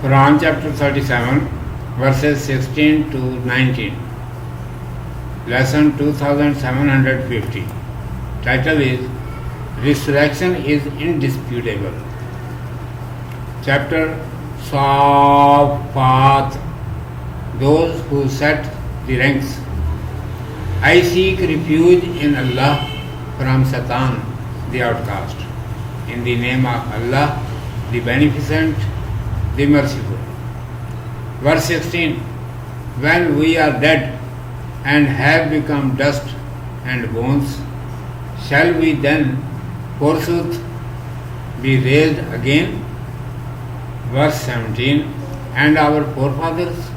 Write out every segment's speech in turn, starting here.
Quran chapter 37, verses 16 to 19. Lesson 2750. Title is Resurrection is Indisputable. Chapter Safat. Those who set the ranks. I seek refuge in Allah from Satan, the outcast. In the name of Allah, the Beneficent, the Merciful. Verse 16. When we are dead and have become dust and bones, shall we then forsooth be raised again? Verse 17. And our forefathers.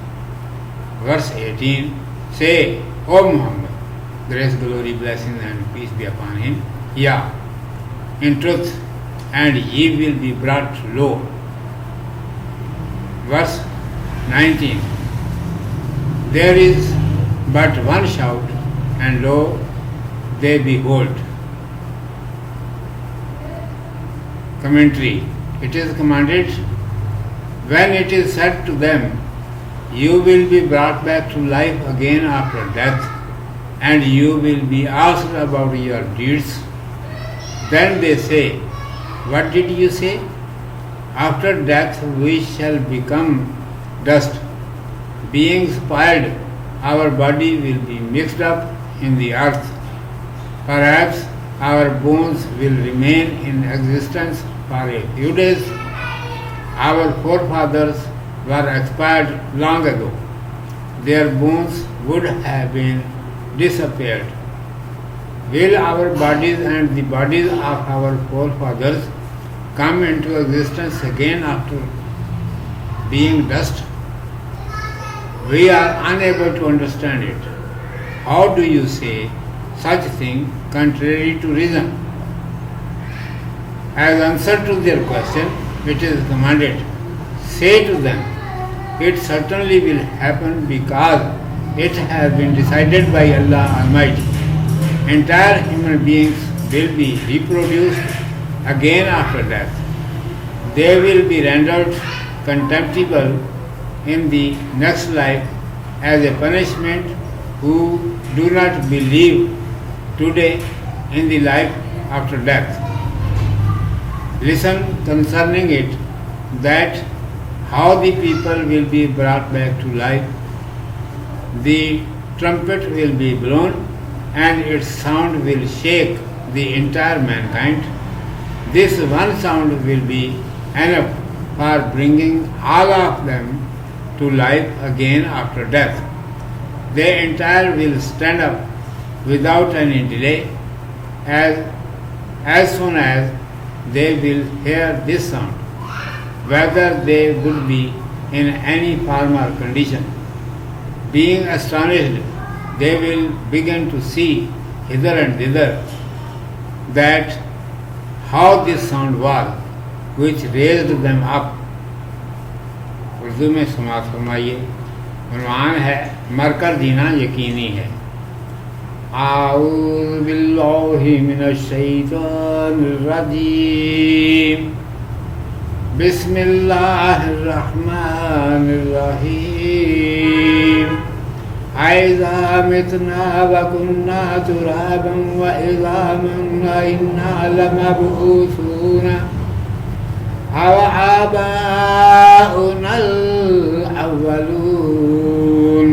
Verse 18. Say, O Muhammad, grace, glory, blessings and peace be upon him. Yeah, in truth, and ye will be brought low. Verse 19. There is but one shout, and lo, they behold. Commentary. It is commanded, when it is said to them, you will be brought back to life again after death, and you will be asked about your deeds. Then they say, what did you say? After death we shall become dust. Being spoiled, our body will be mixed up in the earth. Perhaps our bones will remain in existence for a few days. Our forefathers were expired long ago. Their bones would have been disappeared. Will our bodies and the bodies of our forefathers come into existence again after being dust? We are unable to understand it. How do you say such thing contrary to reason? As answer to their question, it is commanded, say to them, it certainly will happen because it has been decided by Allah Almighty. Entire human beings will be reproduced again after death. They will be rendered contemptible in the next life as a punishment who do not believe today in the life after death. Listen concerning it, that how the people will be brought back to life. The trumpet will be blown and its sound will shake the entire mankind. This one sound will be enough for bringing all of them to life again after death. They entire will stand up without any delay as soon as they will hear this sound, whether they would be in any former condition. Being astonished, they will begin to see hither and thither that how this sound was which raised them up. Urdu میں سماعت فرمائیے. عنوان ہے مر کر جینا یقینی ہے. اعوذ باللہ من الشیطان الرجیم. بسم اللہ الرحمن الرحیم. اذا متنا وكنا ترابا وعظاما انا لمبعوثون او آباؤنا الاولون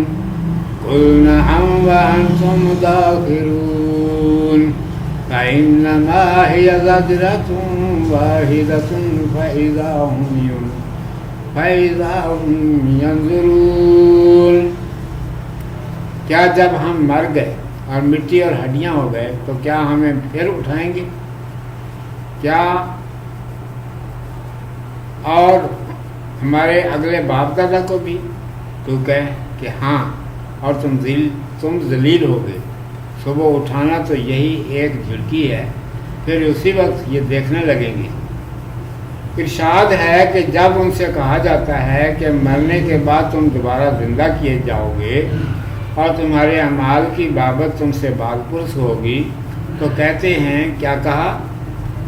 قل نعم وانتم داخرون فانما هي زجرة واحدة فإذا هم ينظرون. کیا جب ہم مر گئے اور مٹی اور ہڈیاں ہو گئے تو کیا ہمیں پھر اٹھائیں گے؟ کیا اور ہمارے اگلے باپ دادا کو بھی؟ تو کہے کہ ہاں، اور تم ذلیل ہو گئے. صبح اٹھانا تو یہی ایک جھلکی ہے، پھر اسی وقت یہ دیکھنے لگیں گے. ارشاد ہے کہ جب ان سے کہا جاتا ہے کہ مرنے کے بعد تم دوبارہ زندہ کیے جاؤ گے اور تمہارے اعمال کی بابت تم سے بات پرس ہوگی، تو کہتے ہیں کیا کہا؟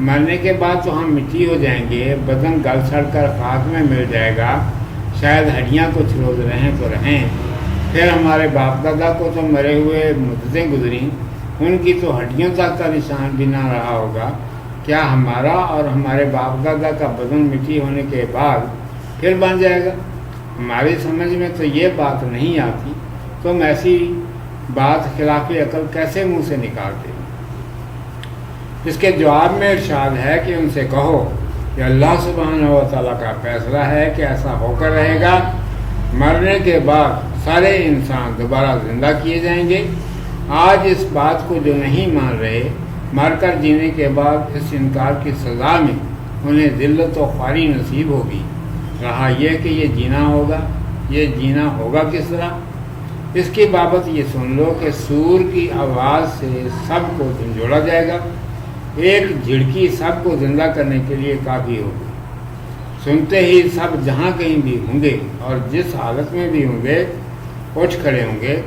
مرنے کے بعد تو ہم مٹی ہو جائیں گے، بدن گل سڑ کر خاک میں مل جائے گا، شاید ہڈیاں کچھ روز رہیں تو رہیں، پھر ہمارے باپ دادا کو تو مرے ہوئے مدتیں گزریں، ان کی تو ہڈیوں تک کا نشان بھی نہ رہا ہوگا، کیا ہمارا اور ہمارے باپ دادا کا بدن مٹی ہونے کے بعد پھر بن جائے گا؟ ہماری سمجھ میں تو یہ بات نہیں آتی، تم ایسی بات خلاف عقل کیسے منہ سے نکالتے ہو؟ اس کے جواب میں ارشاد ہے کہ ان سے کہو کہ اللہ سبحانہ و تعالیٰ کا فیصلہ ہے کہ ایسا ہو کر رہے گا، مرنے کے بعد سارے انسان دوبارہ زندہ کیے جائیں گے۔ آج اس بات کو جو نہیں مان رہے، مر کر جینے کے بعد اس انکار کی سزا میں انہیں ذلت و خواری نصیب ہوگی۔ رہا یہ کہ یہ جینا ہوگا کس طرح؟ اس کی بابت یہ سن لو کہ سور کی آواز سے سب کو جھنجھوڑا جائے گا، ایک جھڑکی سب کو زندہ کرنے کے لیے کافی ہوگی۔ سنتے ہی سب جہاں کہیں بھی ہوں گے اور جس حالت میں بھی ہوں گے اٹھ کھڑے ہوں گے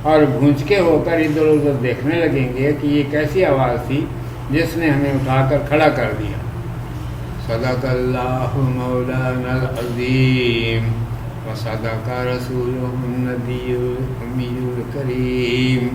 اور بھونچکے ہو کر ادھر ادھر دیکھنے لگیں گے کہ یہ کیسی آواز تھی جس نے ہمیں اٹھا کر کھڑا کر دیا۔ صدق اللہ مولانا العظیم و صدق رسولہ النبی الامی الکریم۔